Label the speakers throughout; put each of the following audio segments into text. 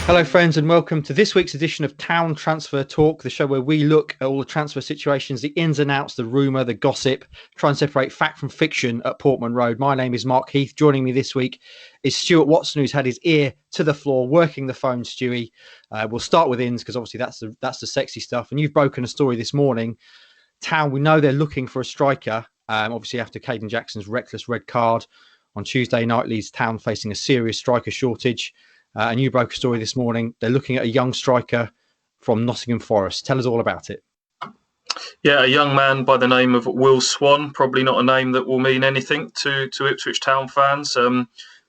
Speaker 1: Hello friends, and welcome to this week's edition of Town Transfer Talk, the show where we look at all the transfer situations, the ins and outs, the rumour, the gossip, try and separate fact from fiction at Portman Road. My name is Mark Heath. Joining me this week is Stuart Watson, who's had his ear to the floor, working the phone, Stewie. We'll start with ins, because obviously that's the sexy stuff. And you've broken a story this morning. Town, we know they're looking for a striker, obviously after Caden Jackson's reckless red card on Tuesday night leaves Town facing a serious striker shortage. And you broke a story this morning. They're looking at a young striker from Nottingham Forest. Tell us all about it.
Speaker 2: Yeah, a young man by the name of Will Swan. Probably not a name that will mean anything to Ipswich Town fans.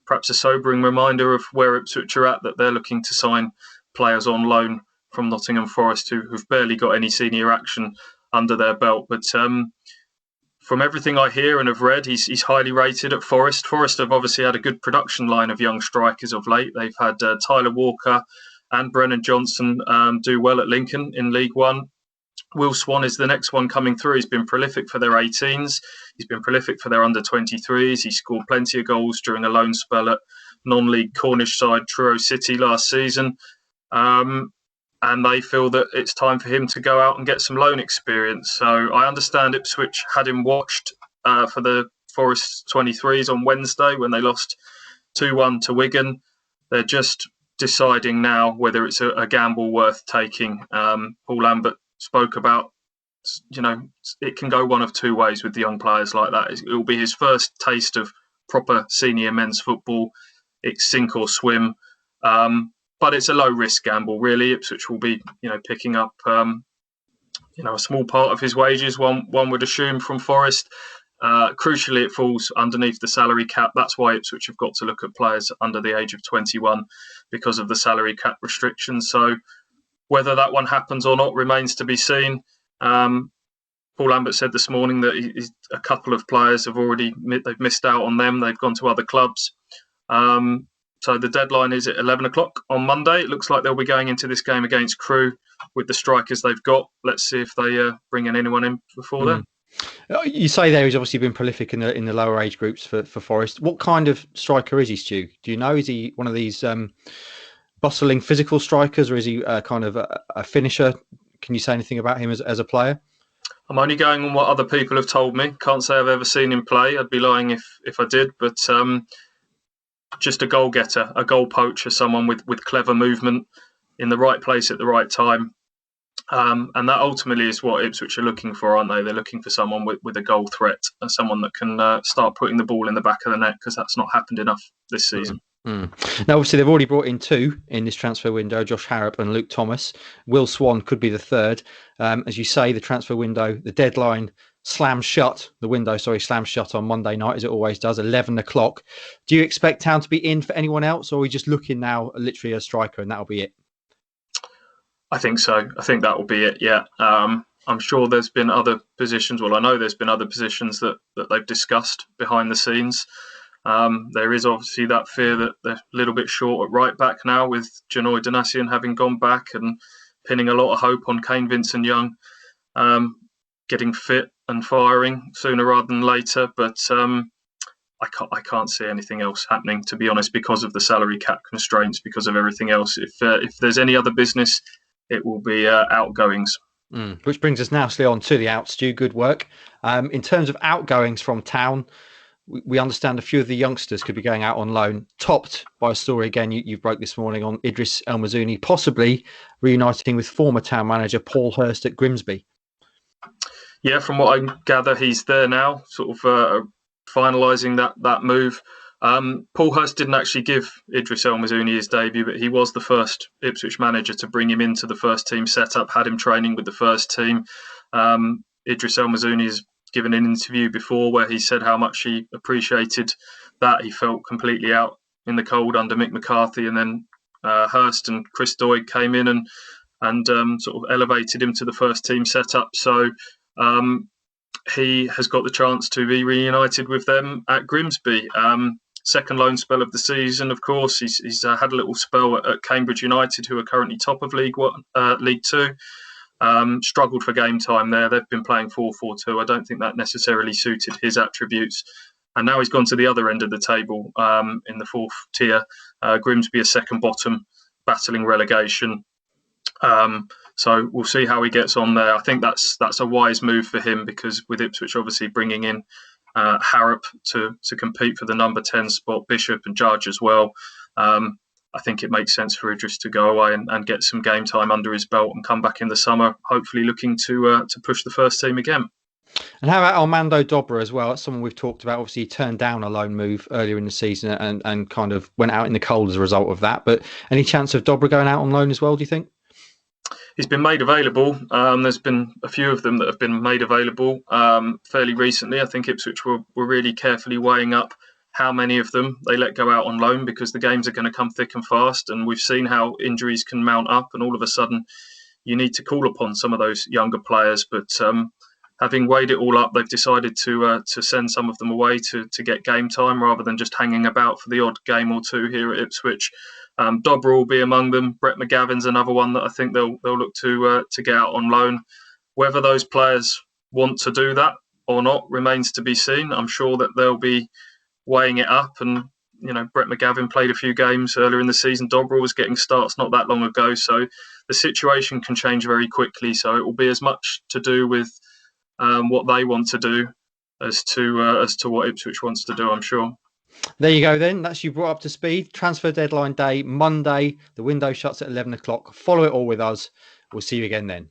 Speaker 2: Perhaps a sobering reminder of where Ipswich are at, that they're looking to sign players on loan from Nottingham Forest who've barely got any senior action under their belt. But from everything I hear and have read, he's highly rated at Forest. Forest have obviously had a good production line of young strikers of late. They've had Tyler Walker and Brennan Johnson do well at Lincoln in League One. Will Swan is the next one coming through. He's been prolific for their 18s. He's been prolific for their under-23s. He scored plenty of goals during a loan spell at non-league Cornish side Truro City last season. And they feel that it's time for him to go out and get some loan experience. So I understand Ipswich had him watched for the Forest 23s on Wednesday when they lost 2-1 to Wigan. They're just deciding now whether it's a gamble worth taking. Paul Lambert spoke about, it can go one of two ways with young players like that. It will be his first taste of proper senior men's football. It's sink or swim. But it's a low-risk gamble, really. Ipswich will be, picking up, a small part of his wages, one would assume, from Forest. Crucially, it falls underneath the salary cap. That's why Ipswich have got to look at players under the age of 21 because of the salary cap restrictions. So whether that one happens or not remains to be seen. Paul Lambert said this morning that a couple of players they've missed out on them. They've gone to other clubs. So the deadline is at 11 o'clock on Monday. It looks like they'll be going into this game against Crewe with the strikers they've got. Let's see if they bring anyone in before then.
Speaker 1: You say there he's obviously been prolific in the lower age groups for Forest. What kind of striker is he, Stu? Do you know? Is he one of these bustling physical strikers, or is he kind of a finisher? Can you say anything about him as a player?
Speaker 2: I'm only going on what other people have told me. Can't say I've ever seen him play. I'd be lying if I did. But just a goal getter, a goal poacher, someone with clever movement in the right place at the right time. And that ultimately is what Ipswich are looking for, aren't they? They're looking for someone with a goal threat, someone that can start putting the ball in the back of the net, because that's not happened enough this season.
Speaker 1: Now, obviously, they've already brought in two in this transfer window, Josh Harrop and Luke Thomas. Will Swan could be the third. As you say, the transfer window, the deadline slams shut on Monday night, as it always does, 11 o'clock. Do you expect Town to be in for anyone else, or are we just looking now literally a striker and that'll be it?
Speaker 2: I think so. I think that will be it, yeah. I'm sure there's been other positions. Well, I know there's been other positions that they've discussed behind the scenes. There is obviously that fear that they're a little bit short at right back now, with Janoy Donatian having gone back and pinning a lot of hope on Kane Vincent-Young getting fit and firing sooner rather than later. But I can't see anything else happening, to be honest, because of the salary cap constraints, because of everything else. If there's any other business, it will be outgoings.
Speaker 1: Which brings us now on to the outs, Stu. Good work. In terms of outgoings from Town, we understand a few of the youngsters could be going out on loan, topped by a story again you broke this morning on Idris El Mizouni possibly reuniting with former Town manager Paul Hurst at Grimsby.
Speaker 2: Yeah, from what I gather, he's there now, sort of finalising that move. Paul Hurst didn't actually give Idris El Mizouni his debut, but he was the first Ipswich manager to bring him into the first team setup, had him training with the first team. Idris El Mizouni has given an interview before where he said how much he appreciated that. He felt completely out in the cold under Mick McCarthy, and then Hurst and Chris Doig came in and sort of elevated him to the first team setup. So he has got the chance to be reunited with them at Grimsby. Second loan spell of the season, of course. He's had a little spell at Cambridge United, who are currently top of League Two. Struggled for game time there. They've been playing 4-4-2. I don't think that necessarily suited his attributes. And now he's gone to the other end of the table in the fourth tier. Grimsby are second bottom, battling relegation. So we'll see how he gets on there. I think that's a wise move for him, because with Ipswich obviously bringing in Harrop to compete for the number 10 spot, Bishop and Judge as well. I think it makes sense for Idris to go away and get some game time under his belt and come back in the summer, hopefully looking to push the first team again.
Speaker 1: And how about Armando Dobra as well? That's someone we've talked about. Obviously, he turned down a loan move earlier in the season and kind of went out in the cold as a result of that. But any chance of Dobra going out on loan as well, do you think?
Speaker 2: He's been made available. There's been a few of them that have been made available fairly recently. I think Ipswich were really carefully weighing up how many of them they let go out on loan, because the games are going to come thick and fast. And we've seen how injuries can mount up, and all of a sudden you need to call upon some of those younger players. But having weighed it all up, they've decided to send some of them away to get game time rather than just hanging about for the odd game or two here at Ipswich. Dobra will be among them. Brett McGavin's another one that I think they'll look to get out on loan. Whether those players want to do that or not remains to be seen. I'm sure that they'll be weighing it up. And Brett McGavin played a few games earlier in the season. Dobra was getting starts not that long ago, so the situation can change very quickly. So it will be as much to do with what they want to do as to what Ipswich wants to do, I'm sure.
Speaker 1: There you go then. That's you brought up to speed. Transfer deadline day, Monday. The window shuts at 11 o'clock. Follow it all with us. We'll see you again then.